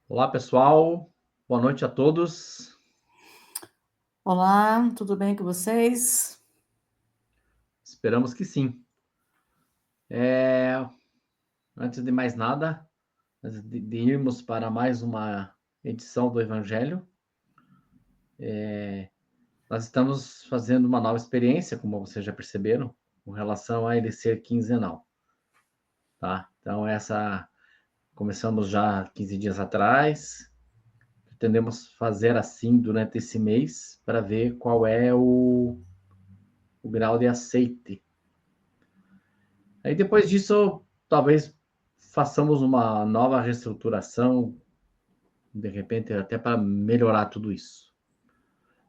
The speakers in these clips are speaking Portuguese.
Olá, pessoal. Boa noite a todos. Olá, tudo bem com vocês? Esperamos que sim. Antes de mais nada, antes de irmos para mais uma edição do Evangelho, nós estamos fazendo uma nova experiência, como vocês já perceberam, com relação a ele ser quinzenal, tá? Então, começamos já 15 dias atrás, pretendemos fazer assim durante esse mês para ver qual é o grau de aceite. Aí depois disso, talvez façamos uma nova reestruturação, de repente, até para melhorar tudo isso.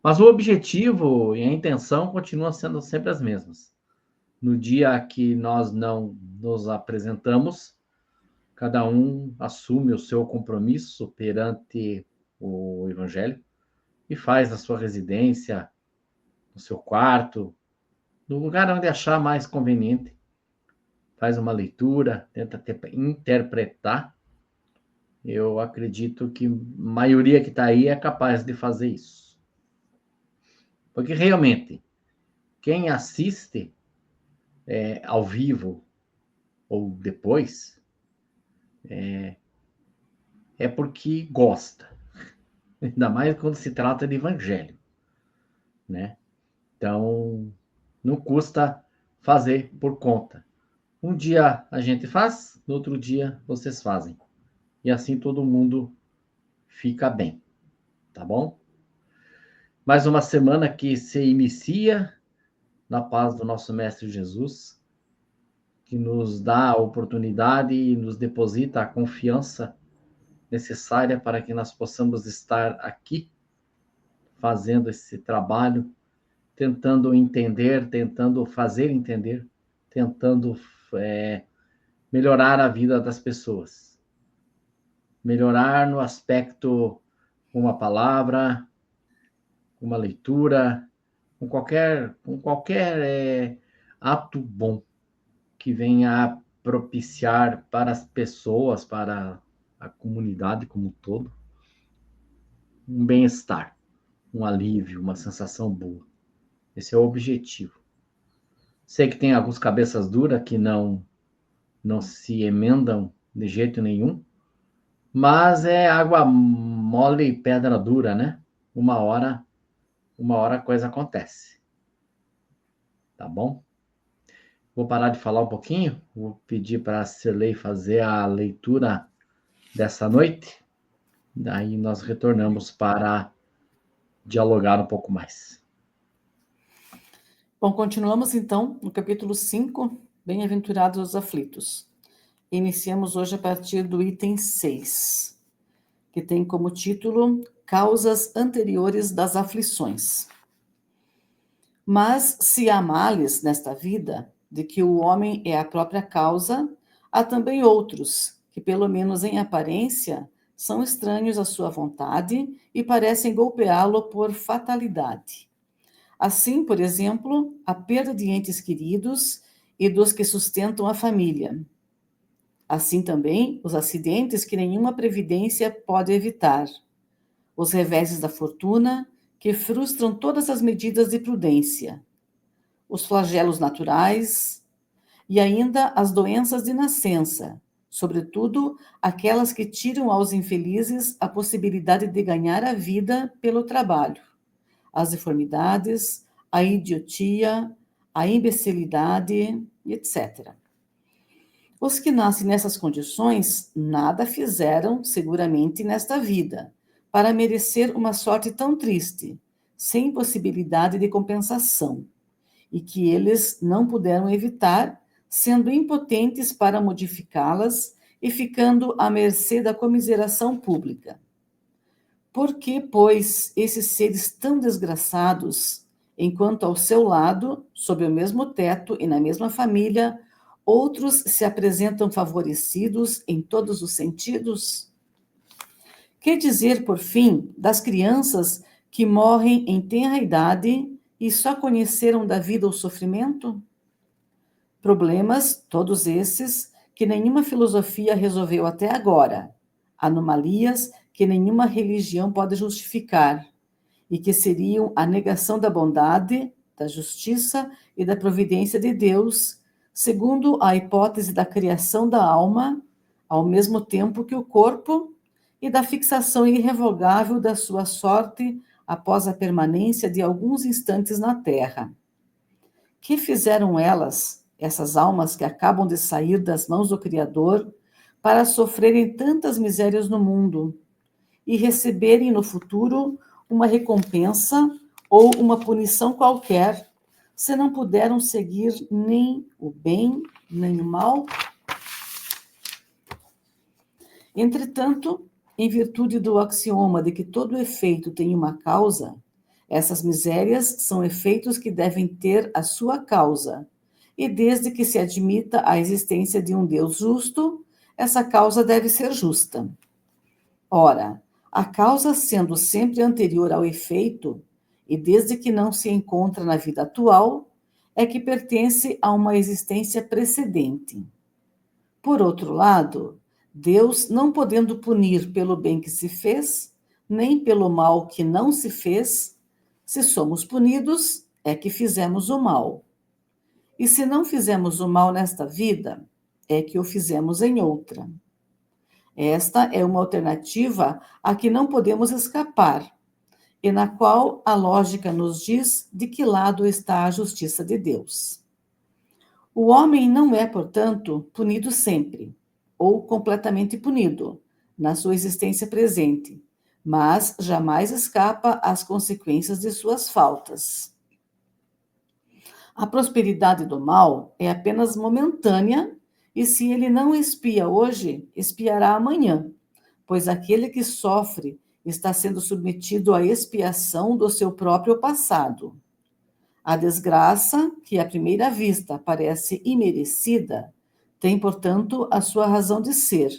Mas o objetivo e a intenção continuam sendo sempre as mesmas. No dia que nós não nos apresentamos, cada um assume o seu compromisso perante o Evangelho e faz a sua residência, no seu quarto, no lugar onde achar mais conveniente. Faz uma leitura, tenta interpretar. Eu acredito que a maioria que está aí é capaz de fazer isso. Porque realmente, quem assiste ao vivo ou depois é porque gosta. Ainda mais quando se trata de evangelho, né? Então, não custa fazer por conta. Um dia a gente faz, no outro dia vocês fazem. E assim todo mundo fica bem, tá bom? Mais uma semana que se inicia na paz do nosso Mestre Jesus, que nos dá a oportunidade e nos deposita a confiança necessária para que nós possamos estar aqui fazendo esse trabalho, tentando entender, tentando fazer entender, tentando é, melhorar a vida das pessoas. Melhorar no aspecto uma palavra, uma leitura, com qualquer ato bom que venha a propiciar para as pessoas, para a comunidade como um todo, um bem-estar, um alívio, uma sensação boa. Esse é o objetivo. Sei que tem alguns cabeças duras que não se emendam de jeito nenhum, mas é água mole e pedra dura, né? Uma hora a coisa acontece. Tá bom? Vou parar de falar um pouquinho, vou pedir para a Cirlei fazer a leitura dessa noite. Daí nós retornamos para dialogar um pouco mais. Bom, continuamos então no capítulo 5, Bem-aventurados os aflitos. Iniciamos hoje a partir do item 6, que tem como título Causas anteriores das aflições. Mas se há males nesta vida, de que o homem é a própria causa, há também outros, que pelo menos em aparência, são estranhos à sua vontade e parecem golpeá-lo por fatalidade. Assim, por exemplo, a perda de entes queridos e dos que sustentam a família. Assim também, os acidentes que nenhuma previdência pode evitar. Os reveses da fortuna, que frustram todas as medidas de prudência. Os flagelos naturais e ainda as doenças de nascença, sobretudo aquelas que tiram aos infelizes a possibilidade de ganhar a vida pelo trabalho. As deformidades, a idiotia, a imbecilidade, etc. Os que nascem nessas condições nada fizeram, seguramente, nesta vida, para merecer uma sorte tão triste, sem possibilidade de compensação, e que eles não puderam evitar, sendo impotentes para modificá-las e ficando à mercê da comiseração pública. Por que, pois, esses seres tão desgraçados, enquanto ao seu lado, sob o mesmo teto e na mesma família, outros se apresentam favorecidos em todos os sentidos? Que dizer, por fim, das crianças que morrem em tenra idade e só conheceram da vida o sofrimento? Problemas, todos esses, que nenhuma filosofia resolveu até agora. Anomalias que nenhuma religião pode justificar e que seriam a negação da bondade, da justiça e da providência de Deus, segundo a hipótese da criação da alma, ao mesmo tempo que o corpo, e da fixação irrevogável da sua sorte após a permanência de alguns instantes na terra. Que fizeram elas, essas almas que acabam de sair das mãos do Criador, para sofrerem tantas misérias no mundo e receberem no futuro uma recompensa ou uma punição qualquer, se não puderam seguir nem o bem, nem o mal? Entretanto, em virtude do axioma de que todo efeito tem uma causa, essas misérias são efeitos que devem ter a sua causa, e desde que se admita a existência de um Deus justo, essa causa deve ser justa. Ora, a causa sendo sempre anterior ao efeito, e desde que não se encontra na vida atual, é que pertence a uma existência precedente. Por outro lado, Deus, não podendo punir pelo bem que se fez, nem pelo mal que não se fez, se somos punidos, é que fizemos o mal. E se não fizemos o mal nesta vida, é que o fizemos em outra. Esta é uma alternativa a que não podemos escapar, e na qual a lógica nos diz de que lado está a justiça de Deus. O homem não é, portanto, punido sempre, ou completamente punido, na sua existência presente, mas jamais escapa às consequências de suas faltas. A prosperidade do mal é apenas momentânea, e se ele não expia hoje, espiará amanhã, pois aquele que sofre está sendo submetido à expiação do seu próprio passado. A desgraça, que à primeira vista parece imerecida, tem, portanto, a sua razão de ser.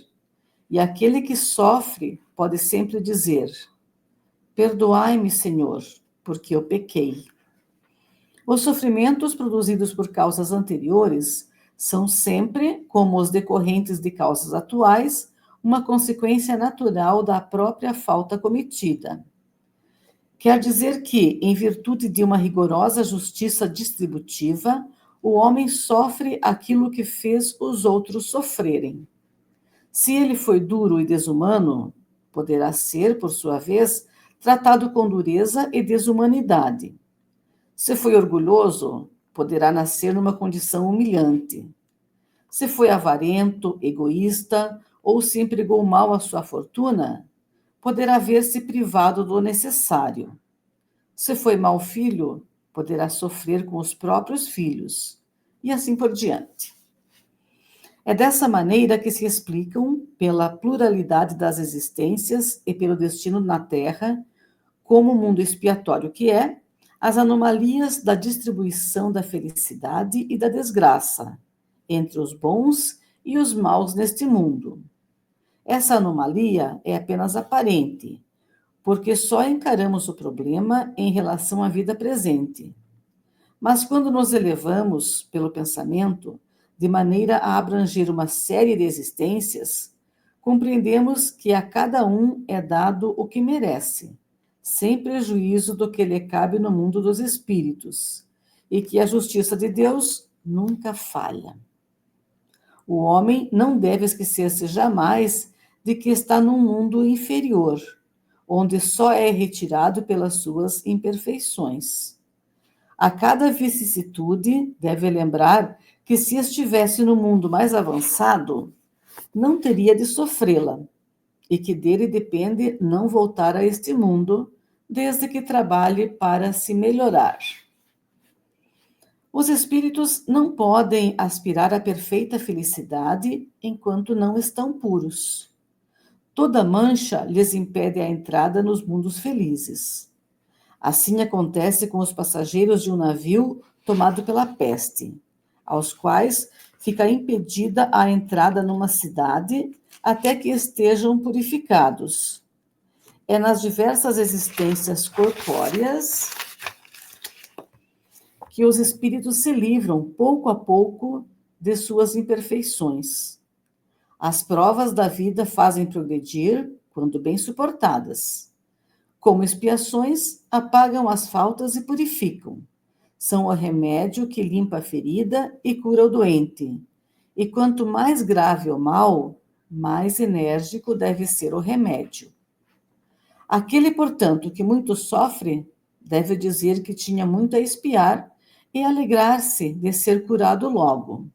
E aquele que sofre pode sempre dizer: perdoai-me, Senhor, porque eu pequei. Os sofrimentos produzidos por causas anteriores são sempre, como os decorrentes de causas atuais, uma consequência natural da própria falta cometida. Quer dizer que, em virtude de uma rigorosa justiça distributiva, o homem sofre aquilo que fez os outros sofrerem. Se ele foi duro e desumano, poderá ser, por sua vez, tratado com dureza e desumanidade. Se foi orgulhoso, poderá nascer numa condição humilhante. Se foi avarento, egoísta ou se empregou mal a sua fortuna, poderá ver-se privado do necessário. Se foi mau filho, poderá sofrer com os próprios filhos, e assim por diante. É dessa maneira que se explicam, pela pluralidade das existências e pelo destino na Terra, como o mundo expiatório que é, as anomalias da distribuição da felicidade e da desgraça entre os bons e os maus neste mundo. Essa anomalia é apenas aparente, porque só encaramos o problema em relação à vida presente. Mas quando nos elevamos pelo pensamento, de maneira a abranger uma série de existências, compreendemos que a cada um é dado o que merece, sem prejuízo do que lhe cabe no mundo dos espíritos, e que a justiça de Deus nunca falha. O homem não deve esquecer-se jamais de que está num mundo inferior, onde só é retirado pelas suas imperfeições. A cada vicissitude, deve lembrar que se estivesse no mundo mais avançado, não teria de sofrê-la, e que dele depende não voltar a este mundo, desde que trabalhe para se melhorar. Os espíritos não podem aspirar à perfeita felicidade enquanto não estão puros. Toda mancha lhes impede a entrada nos mundos felizes. Assim acontece com os passageiros de um navio tomado pela peste, aos quais fica impedida a entrada numa cidade até que estejam purificados. É nas diversas existências corpóreas que os espíritos se livram, pouco a pouco, de suas imperfeições. As provas da vida fazem progredir, quando bem suportadas. Como expiações, apagam as faltas e purificam. São o remédio que limpa a ferida e cura o doente. E quanto mais grave o mal, mais enérgico deve ser o remédio. Aquele, portanto, que muito sofre, deve dizer que tinha muito a expiar e alegrar-se de ser curado logo.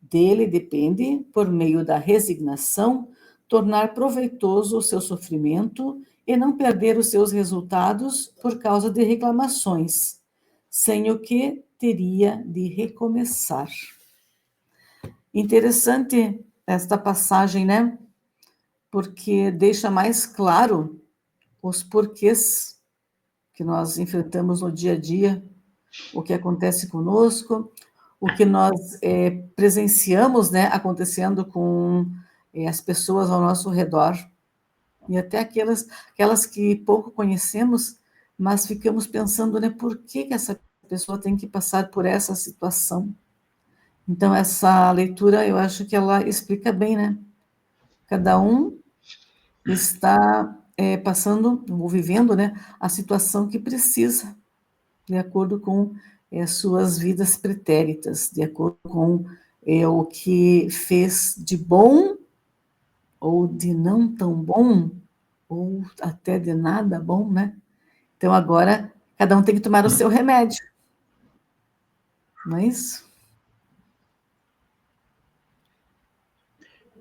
Dele depende, por meio da resignação, tornar proveitoso o seu sofrimento e não perder os seus resultados por causa de reclamações, sem o que teria de recomeçar. Interessante esta passagem, né? Porque deixa mais claro os porquês que nós enfrentamos no dia a dia, o que acontece conosco, o que nós presenciamos, né, acontecendo com as pessoas ao nosso redor, e até aquelas que pouco conhecemos, mas ficamos pensando, né, por que essa pessoa tem que passar por essa situação. Então, essa leitura, eu acho que ela explica bem, né? Cada um está passando ou vivendo, né, a situação que precisa, de acordo com suas vidas pretéritas, de acordo com o que fez de bom ou de não tão bom, ou até de nada bom, né? Então, agora, cada um tem que tomar o seu remédio. Não é isso?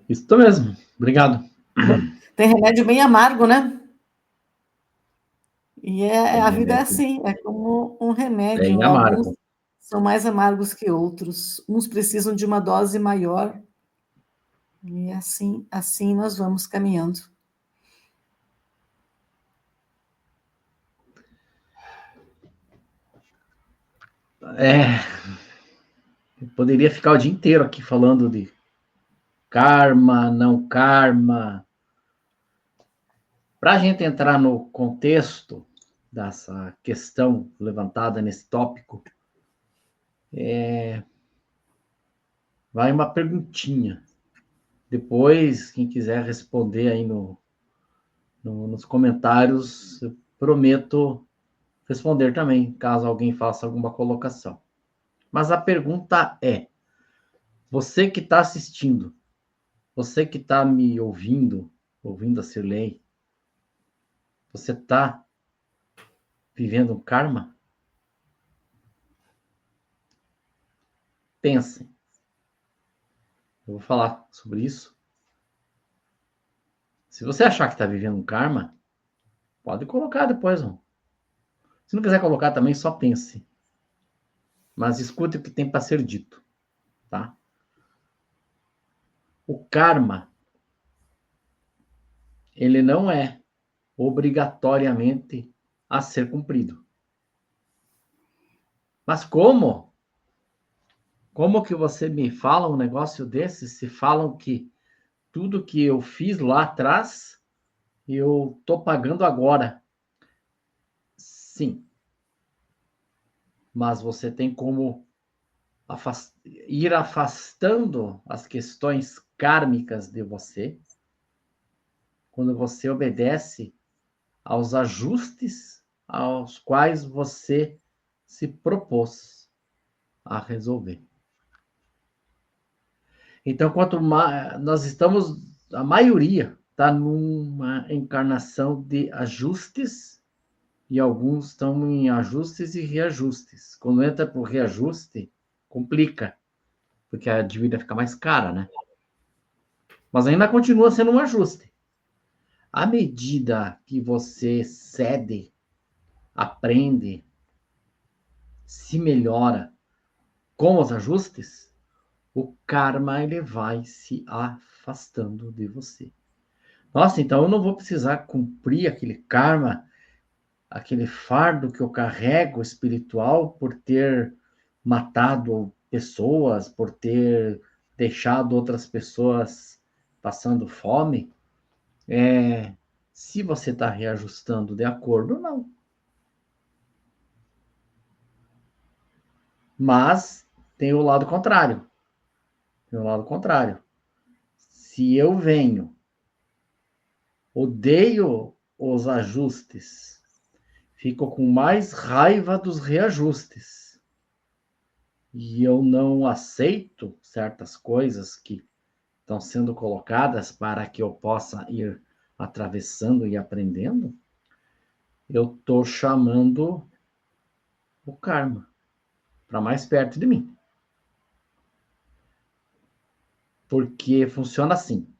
Isso mesmo. Obrigado. Tem remédio bem amargo, né? E Tem a vida é remédio assim, é como um bem remédio. Alguns amargo. são mais amargos que outros. Uns precisam de uma dose maior. E assim nós vamos caminhando. Eu poderia ficar o dia inteiro aqui falando de karma, não karma. Para a gente entrar no contexto dessa questão levantada nesse tópico, vai uma perguntinha. Depois, quem quiser responder aí nos comentários, eu prometo responder também, caso alguém faça alguma colocação. Mas a pergunta é: você que está assistindo, você que está me ouvindo a Cirlei, você está vivendo um karma? Pensem. Eu vou falar sobre isso. Se você achar que está vivendo um karma, pode colocar depois. Não. Se não quiser colocar também, só pense. Mas escute o que tem para ser dito, tá? O karma, ele não é obrigatoriamente a ser cumprido. Mas como? Como que você me fala um negócio desse se falam que tudo que eu fiz lá atrás, eu tô pagando agora? Sim. Mas você tem como ir afastando as questões kármicas de você quando você obedece aos ajustes aos quais você se propôs a resolver. Então, quanto mais nós estamos, a maioria está numa encarnação de ajustes e alguns estão em ajustes e reajustes. Quando entra por reajuste, complica, porque a dívida fica mais cara, né? Mas ainda continua sendo um ajuste. À medida que você cede, aprende, se melhora com os ajustes, o karma ele vai se afastando de você. Nossa, então eu não vou precisar cumprir aquele karma, aquele fardo que eu carrego espiritual por ter matado pessoas, por ter deixado outras pessoas passando fome. Se você está reajustando de acordo, não. Mas tem o lado contrário. Tem o lado contrário. Se eu venho Odeio os ajustes. Fico com mais raiva dos reajustes. E eu não aceito certas coisas que estão sendo colocadas para que eu possa ir atravessando e aprendendo. Eu estou chamando o karma para mais perto de mim. Porque funciona assim.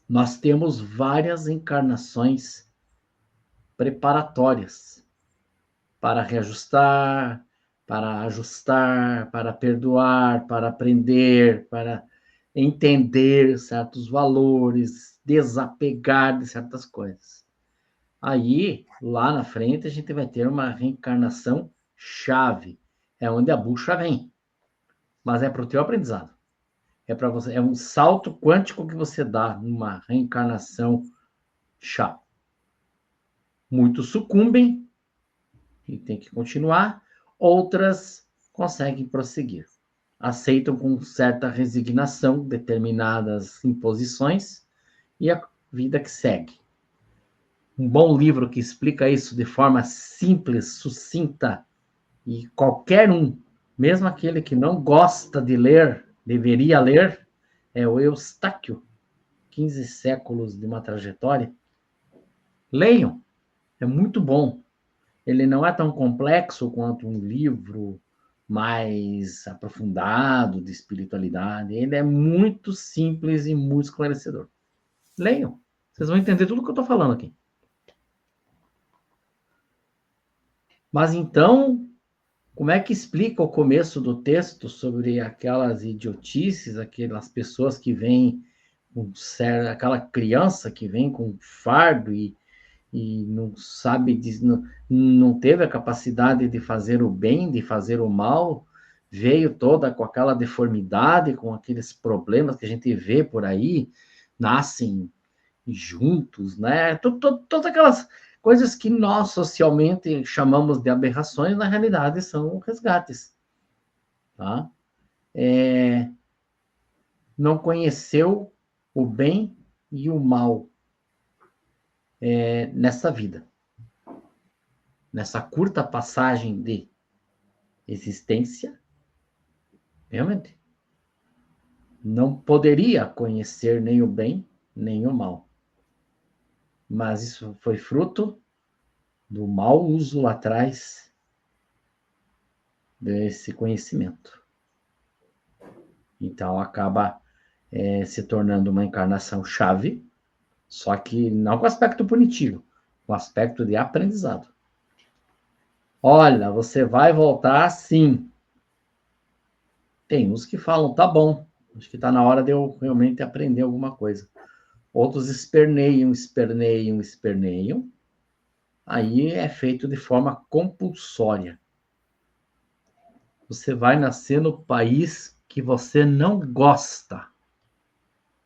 Nós temos várias encarnações preparatórias para reajustar, para ajustar, para perdoar, para aprender, para entender certos valores, desapegar de certas coisas. Aí, lá na frente, a gente vai ter uma reencarnação chave. É onde a bucha vem. Mas é para o teu aprendizado. É para você, é um salto quântico que você dá numa reencarnação chave. Muitos sucumbem e tem que continuar, outras conseguem prosseguir. Aceitam com certa resignação determinadas imposições e a vida que segue. Um bom livro que explica isso de forma simples, sucinta, e qualquer um, mesmo aquele que não gosta de ler, deveria ler, é o Eustáquio, 15 séculos de uma trajetória. Leiam, é muito bom. Ele não é tão complexo quanto um livro mais aprofundado de espiritualidade. Ele é muito simples e muito esclarecedor. Leiam, vocês vão entender tudo o que eu estou falando aqui. Mas então, como é que explica o começo do texto sobre aquelas idiotices, aquelas pessoas que vêm com aquela criança que vem com fardo e não sabe, não teve a capacidade de fazer o bem, de fazer o mal, veio toda com aquela deformidade, com aqueles problemas que a gente vê por aí, nascem juntos, né? Todas aquelas coisas que nós socialmente chamamos de aberrações, na realidade são resgates, tá? Não conheceu o bem e o mal nessa vida. Nessa curta passagem de existência, realmente, não poderia conhecer nem o bem, nem o mal. Mas isso foi fruto do mau uso lá atrás desse conhecimento. Então, acaba se tornando uma encarnação chave, só que não com aspecto punitivo, com aspecto de aprendizado. Olha, você vai voltar sim. Tem uns que falam, tá bom, acho que está na hora de eu realmente aprender alguma coisa. Outros esperneiam. Aí é feito de forma compulsória. Você vai nascer no país que você não gosta.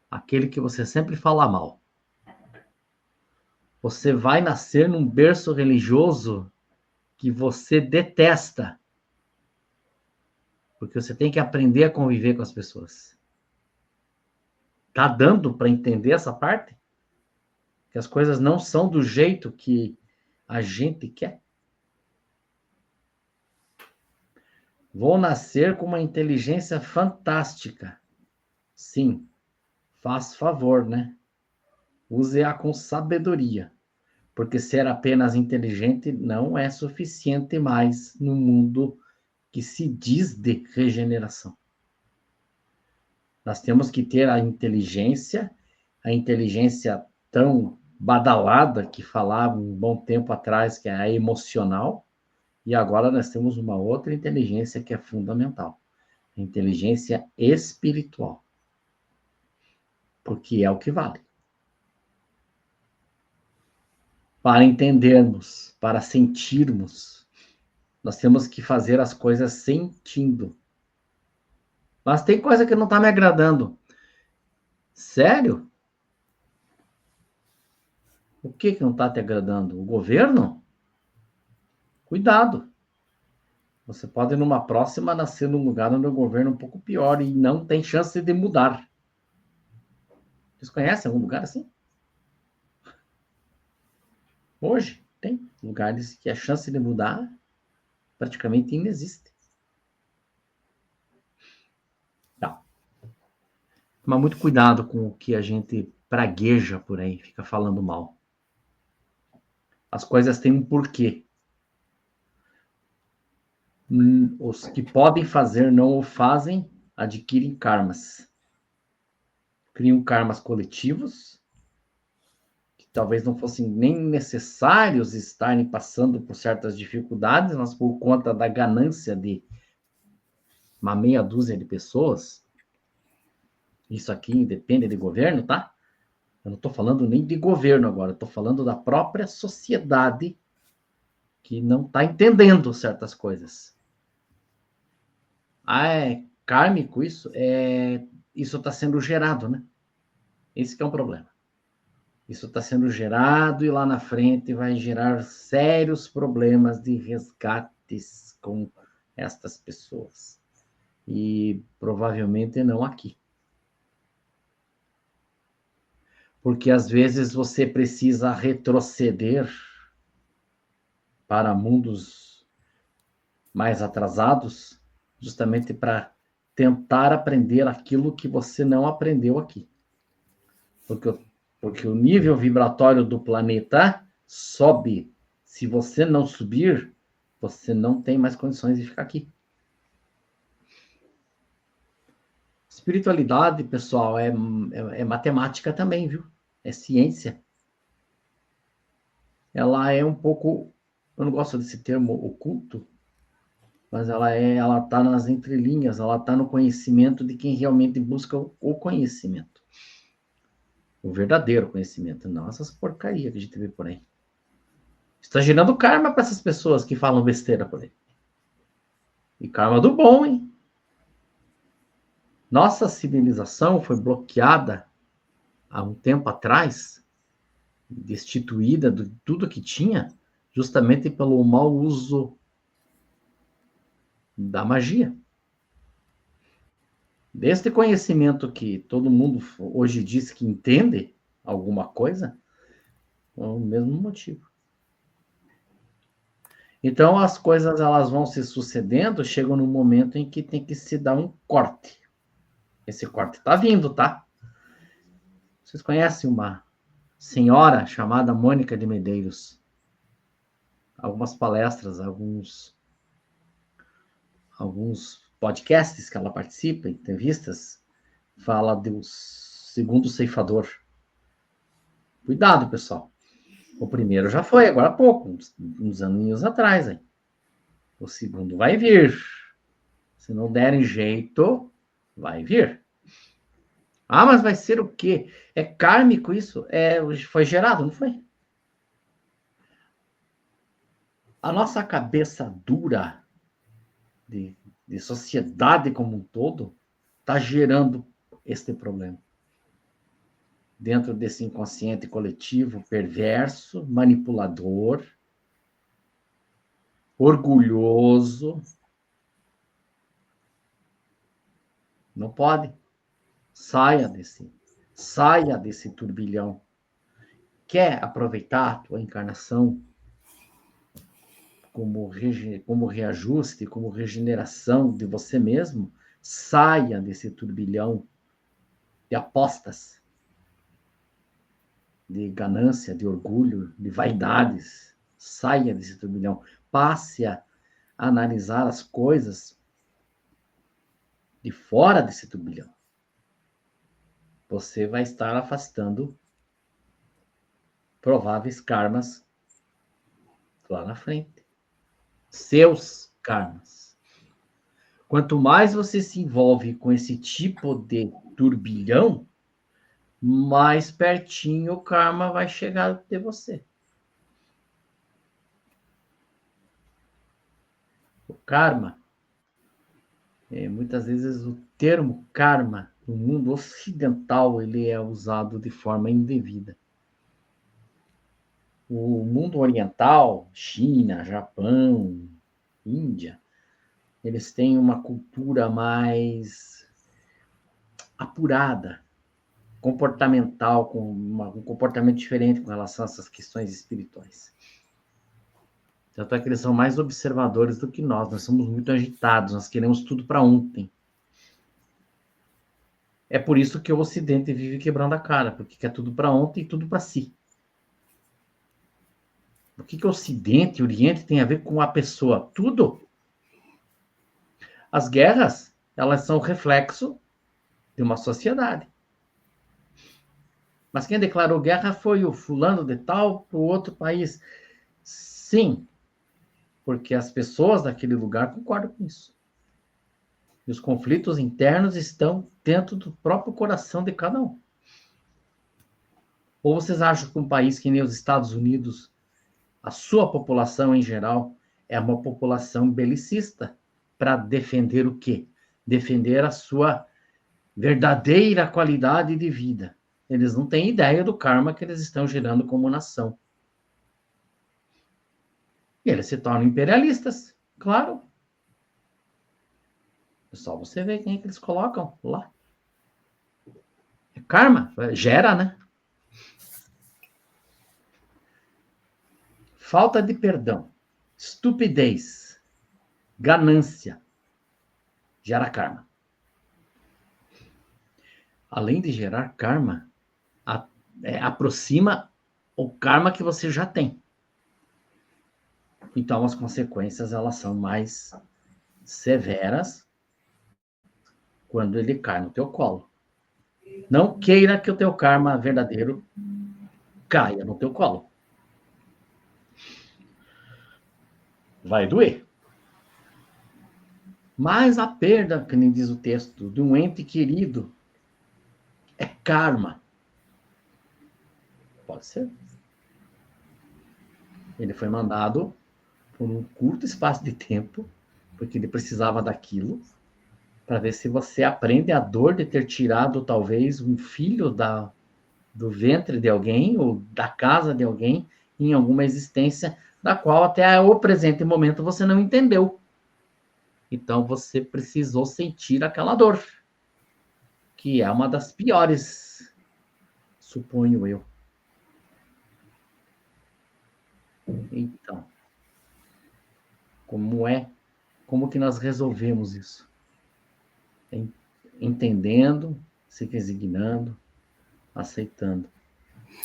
Aquele que você sempre fala mal. Você vai nascer num berço religioso que você detesta. Porque você tem que aprender a conviver com as pessoas. Tá dando para entender essa parte? Que as coisas não são do jeito que a gente quer? Vou nascer com uma inteligência fantástica. Sim, faz favor, né? Use-a com sabedoria. Porque ser apenas inteligente não é suficiente mais no mundo que se diz de regeneração. Nós temos que ter a inteligência tão badalada que falava um bom tempo atrás, que é a emocional, e agora nós temos uma outra inteligência que é fundamental, a inteligência espiritual, porque é o que vale. Para entendermos, para sentirmos, nós temos que fazer as coisas sentindo. Mas tem coisa que não está me agradando. Sério? O que não está te agradando? O governo? Cuidado. Você pode, numa próxima, nascer num lugar onde o governo é um pouco pior e não tem chance de mudar. Vocês conhecem algum lugar assim? Hoje, tem lugares que a chance de mudar praticamente inexiste. Tá. Mas muito cuidado com o que a gente pragueja por aí, fica falando mal. As coisas têm um porquê. Os que podem fazer não o fazem, adquirem karmas. Criam karmas coletivos, que talvez não fossem nem necessários estarem passando por certas dificuldades, mas por conta da ganância de uma meia dúzia de pessoas. Isso aqui independe de governo, tá? Eu não estou falando nem de governo agora, estou falando da própria sociedade que não está entendendo certas coisas. Ah, é kármico isso? Isso está sendo gerado, né? Esse que é um problema. Isso está sendo gerado e lá na frente vai gerar sérios problemas de resgates com estas pessoas. E provavelmente não aqui. Porque às vezes você precisa retroceder para mundos mais atrasados, justamente para tentar aprender aquilo que você não aprendeu aqui. Porque o nível vibratório do planeta sobe. Se você não subir, você não tem mais condições de ficar aqui. Espiritualidade, pessoal, é matemática também, viu? É ciência. Ela é um pouco, eu não gosto desse termo oculto, mas ela está nas entrelinhas, ela está no conhecimento de quem realmente busca o conhecimento. O verdadeiro conhecimento, não essas porcarias que a gente vê por aí. Está gerando karma para essas pessoas que falam besteira por aí. E karma do bom, hein? Nossa civilização foi bloqueada há um tempo atrás, destituída de tudo que tinha, justamente pelo mau uso da magia. Deste conhecimento que todo mundo hoje diz que entende alguma coisa, é o mesmo motivo. Então as coisas elas vão se sucedendo, chegam num momento em que tem que se dar um corte. Esse corte está vindo, tá? Vocês conhecem uma senhora chamada Mônica de Medeiros? Algumas palestras, alguns podcasts que ela participa, entrevistas, fala do segundo ceifador. Cuidado, pessoal. O primeiro já foi, agora há pouco, uns aninhos atrás. Hein? O segundo vai vir. Se não derem jeito, vai vir. Ah, mas vai ser o quê? É kármico isso? Foi gerado, não foi? A nossa cabeça dura de sociedade como um todo está gerando este problema. Dentro desse inconsciente coletivo perverso, manipulador, orgulhoso. Não pode. Saia desse turbilhão. Quer aproveitar a tua encarnação como reajuste, como regeneração de você mesmo? Saia desse turbilhão de apostas, de ganância, de orgulho, de vaidades. Saia desse turbilhão. Passe a analisar as coisas de fora desse turbilhão. Você vai estar afastando prováveis karmas lá na frente. Seus karmas. Quanto mais você se envolve com esse tipo de turbilhão, mais pertinho o karma vai chegar de você. O karma, muitas vezes o termo karma no mundo ocidental ele é usado de forma indevida. O mundo oriental, China, Japão, Índia, eles têm uma cultura mais apurada. comportamental, com um comportamento diferente com relação a essas questões espirituais. Tanto é que eles são mais observadores do que nós somos muito agitados, nós queremos tudo para ontem. É por isso que o Ocidente vive quebrando a cara, porque quer tudo para ontem e tudo para si. O que o Ocidente e o Oriente tem a ver com a pessoa? Tudo. As guerras, elas são reflexo de uma sociedade. Mas quem declarou guerra foi o fulano de tal para o outro país. Sim, porque as pessoas daquele lugar concordam com isso. E os conflitos internos estão dentro do próprio coração de cada um. Ou vocês acham que um país que nem os Estados Unidos, a sua população em geral, é uma população belicista para defender o quê? Defender a sua verdadeira qualidade de vida. Eles não têm ideia do karma que eles estão gerando como nação. E eles se tornam imperialistas, claro. É só você ver quem é que eles colocam lá. É karma, gera, né? Falta de perdão, estupidez, ganância, gera karma. Além de gerar karma, aproxima o karma que você já tem. Então, as consequências, elas são mais severas quando ele cai no teu colo. Não queira que o teu karma verdadeiro caia no teu colo. Vai doer. Mas a perda, que nem diz o texto, de um ente querido é karma. Pode ser. Ele foi mandado por um curto espaço de tempo, porque ele precisava daquilo, para ver se você aprende a dor de ter tirado, talvez, um filho do ventre de alguém, ou da casa de alguém, em alguma existência, da qual até o presente momento você não entendeu. Então, você precisou sentir aquela dor, que é uma das piores, suponho eu. Então, como que nós resolvemos isso? Entendendo, se resignando, aceitando.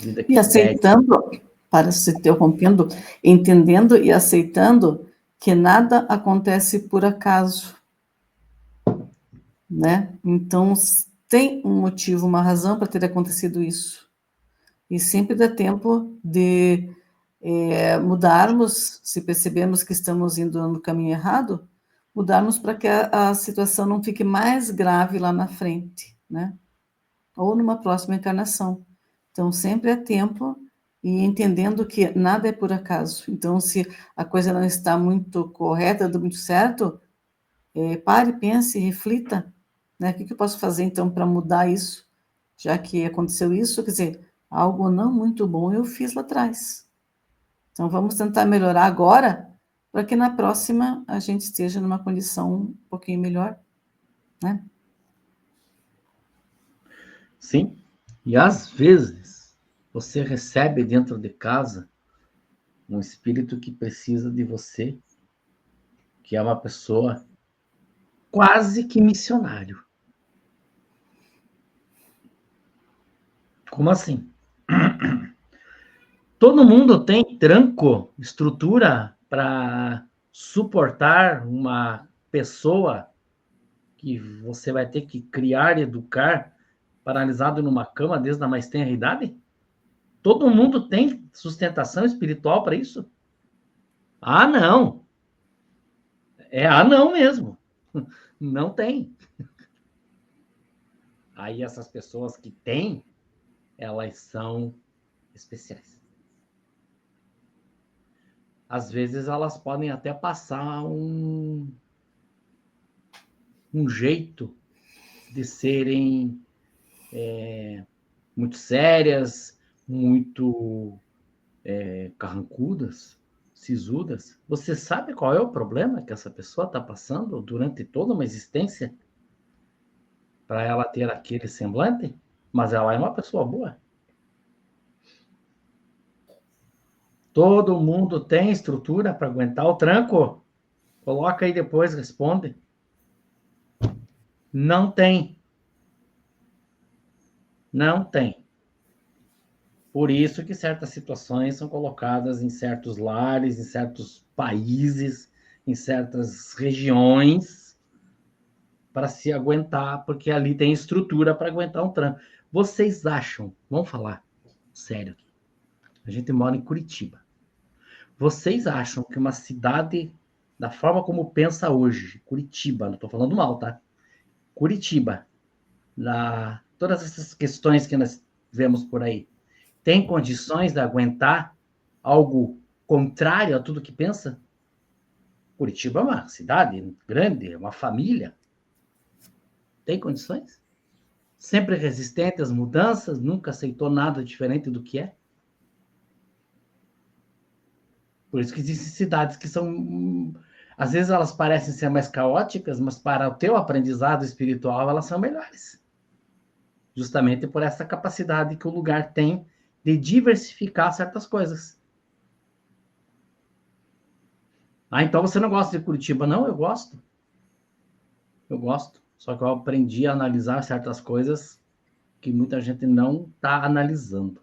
Vida que E aceitando, para se interrompendo, entendendo e aceitando que nada acontece por acaso, né? Então, tem um motivo, uma razão para ter acontecido isso. E sempre dá tempo de mudarmos, se percebemos que estamos indo no caminho errado, mudarmos para que a situação não fique mais grave lá na frente, né? Ou numa próxima encarnação. Então, sempre é tempo e entendendo que nada é por acaso. Então, se a coisa não está muito correta, muito certo, pare, pense, reflita, né? O que eu posso fazer, então, para mudar isso? Já que aconteceu isso, quer dizer, algo não muito bom eu fiz lá atrás. Então, vamos tentar melhorar agora, para que na próxima a gente esteja numa condição um pouquinho melhor, né? Sim. E às vezes você recebe dentro de casa um espírito que precisa de você, que é uma pessoa quase que missionário. Como assim? Todo mundo tem tranco, estrutura para suportar uma pessoa que você vai ter que criar e educar paralisado numa cama desde a mais tenra idade? Todo mundo tem sustentação espiritual para isso? Ah, não. Não mesmo. Não tem. Aí essas pessoas que têm, elas são especiais. Às vezes elas podem até passar um jeito de serem muito sérias, muito carrancudas, sisudas. Você sabe qual é o problema que essa pessoa está passando durante toda uma existência para ela ter aquele semblante? mas ela é uma pessoa boa. Todo mundo tem estrutura para aguentar o tranco? Coloca aí depois, responde. Não tem. Não tem. Por isso que certas situações são colocadas em certos lares, em certos países, em certas regiões, para se aguentar, porque ali tem estrutura para aguentar um tranco. Vocês acham, vamos falar sério aqui, a gente mora em Curitiba. Vocês acham que uma cidade, da forma como pensa hoje, Curitiba, não estou falando mal, tá? Curitiba, todas essas questões que nós vemos por aí, tem condições de aguentar algo contrário a tudo que pensa? Curitiba é uma cidade grande, é uma família. Tem condições? Sempre resistente às mudanças, nunca aceitou nada diferente do que é. Por isso que existem cidades que são... Às vezes elas parecem ser mais caóticas, mas para o teu aprendizado espiritual elas são melhores. Justamente por essa capacidade que o lugar tem de diversificar certas coisas. Ah, então você não gosta de Curitiba? Não, eu gosto. Eu gosto. Só que eu aprendi a analisar certas coisas que muita gente não está analisando.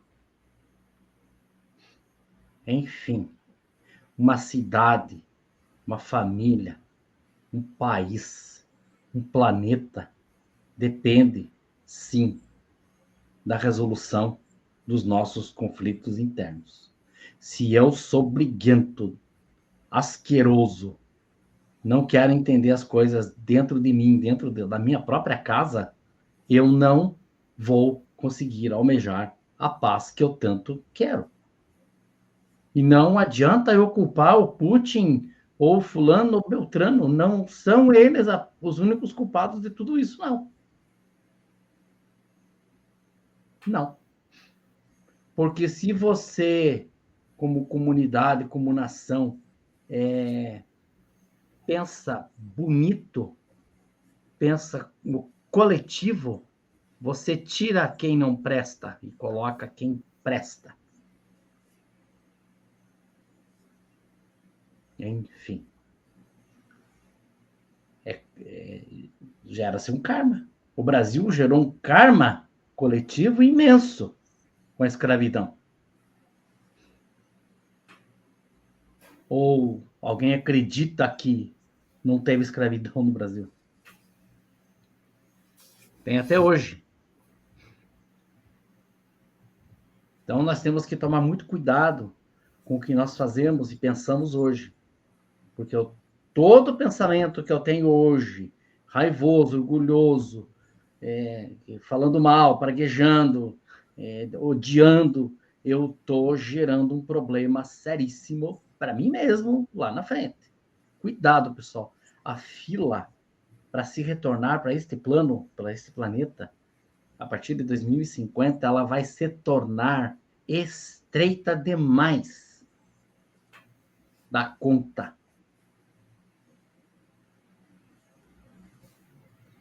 Enfim, uma cidade, uma família, um país, um planeta, depende, sim, da resolução dos nossos conflitos internos. Se eu sou briguento, asqueroso, não quero entender as coisas dentro de mim, da minha própria casa, eu não vou conseguir almejar a paz que eu tanto quero. E não adianta eu culpar o Putin ou fulano ou Beltrano, não são eles os únicos culpados de tudo isso, não. Não. Porque se você, como comunidade, como nação, pensa bonito, pensa no coletivo, você tira quem não presta e coloca quem presta. Enfim. Gera-se um karma. O Brasil gerou um karma coletivo imenso com a escravidão. Ou alguém acredita que não teve escravidão no Brasil? Tem até hoje. Então nós temos que tomar muito cuidado com o que nós fazemos e pensamos hoje. Porque todo pensamento que eu tenho hoje, raivoso, orgulhoso, falando mal, praguejando, odiando, eu estou gerando um problema seríssimo para mim mesmo lá na frente. Cuidado, pessoal. A fila para se retornar para este plano, para este planeta, a partir de 2050, ela vai se tornar estreita demais da conta.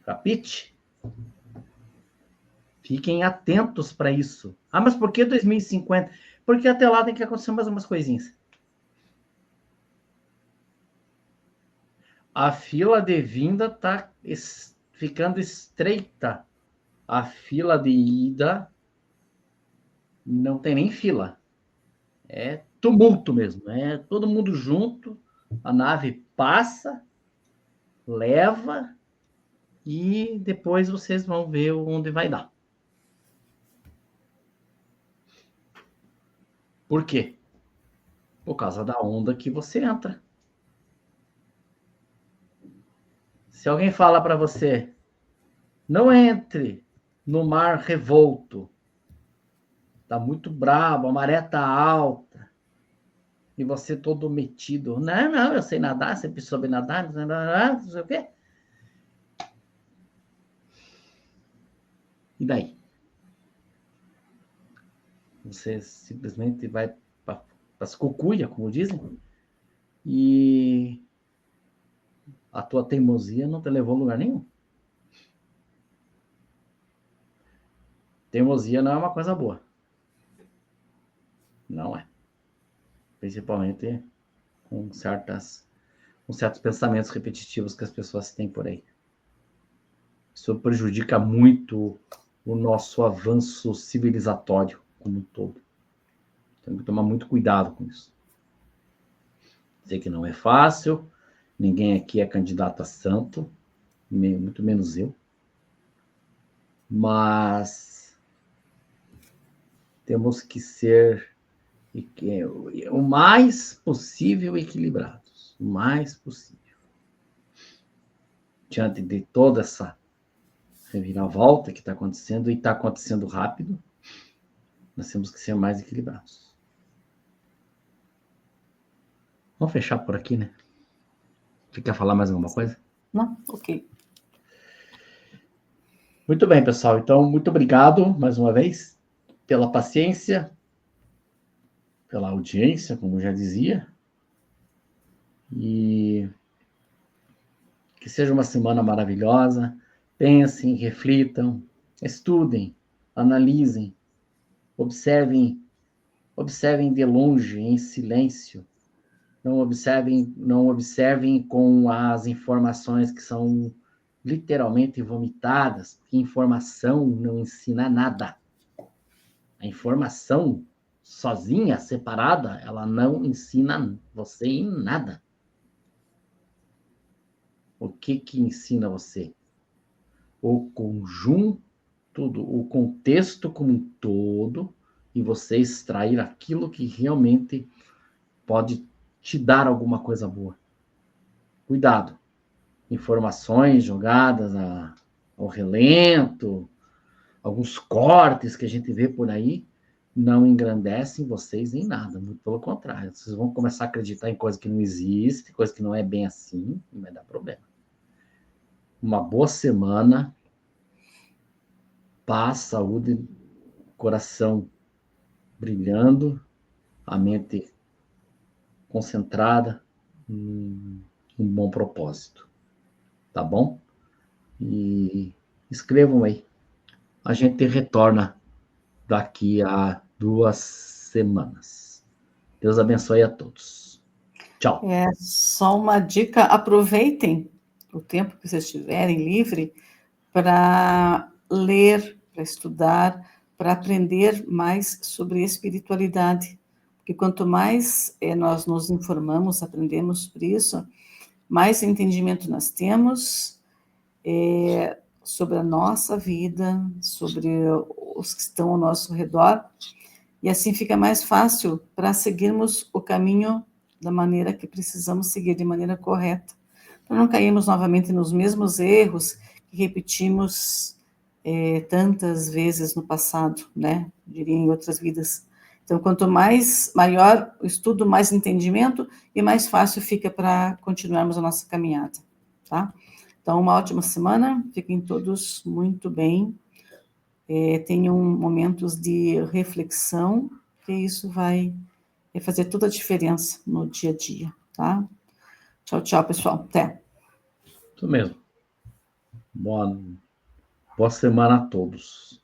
Capite? Fiquem atentos para isso. Ah, mas por que 2050? Porque até lá tem que acontecer mais umas coisinhas. A fila de vinda está ficando estreita. A fila de ida não tem nem fila. É tumulto mesmo. É todo mundo junto. A nave passa, leva e depois vocês vão ver onde vai dar. Por quê? Por causa da onda que você entra. Se alguém fala para você, não entre no mar revolto, tá muito bravo, a maré tá alta, e você todo metido, não, eu sei nadar, sempre soube nadar, não sei o quê. E daí? Você simplesmente vai para as cucuia, como dizem, e a tua teimosia não te levou a lugar nenhum. teimosia não é uma coisa boa. Não é. Principalmente com certos pensamentos repetitivos que as pessoas têm por aí. Isso prejudica muito o nosso avanço civilizatório como um todo. Temos que tomar muito cuidado com isso. Sei que não é fácil, ninguém aqui é candidato a santo, muito menos eu. Mas temos que ser o mais possível equilibrados. O mais possível. Diante de toda essa reviravolta que está acontecendo, e está acontecendo rápido, nós temos que ser mais equilibrados. Vamos fechar por aqui, né? Você quer falar mais alguma coisa? Não? Ok. Muito bem, pessoal. Então, muito obrigado mais uma vez pela paciência, pela audiência, como já dizia. E que seja uma semana maravilhosa. Pensem, reflitam, estudem, analisem, observem de longe, em silêncio. Não observem com as informações que são literalmente vomitadas, porque informação não ensina nada. A informação sozinha, separada, ela não ensina você em nada. O que ensina você? O conjunto, o contexto como um todo, e você extrair aquilo que realmente pode te dar alguma coisa boa. Cuidado. Informações jogadas ao relento, alguns cortes que a gente vê por aí, não engrandecem vocês em nada, muito pelo contrário. Vocês vão começar a acreditar em coisa que não existe, coisa que não é bem assim, e vai dar problema. Uma boa semana, paz, saúde, coração brilhando, a mente concentrada, um bom propósito. Tá bom? E escrevam aí. A gente retorna daqui a 2 semanas. Deus abençoe a todos. Tchau. É só uma dica: aproveitem o tempo que vocês tiverem livre para ler, para estudar, para aprender mais sobre espiritualidade. Porque quanto mais nós nos informamos, aprendemos sobre isso, mais entendimento nós temos sobre a nossa vida, sobre os que estão ao nosso redor, e assim fica mais fácil para seguirmos o caminho da maneira que precisamos seguir, de maneira correta, para não cairmos novamente nos mesmos erros que repetimos tantas vezes no passado, né? Diria em outras vidas. Então, quanto maior o estudo, mais entendimento e mais fácil fica para continuarmos a nossa caminhada, tá? Então, uma ótima semana, fiquem todos muito bem, tenham momentos de reflexão, que isso vai fazer toda a diferença no dia a dia, tá? Tchau, tchau, pessoal. Até. Isso mesmo. Boa semana a todos.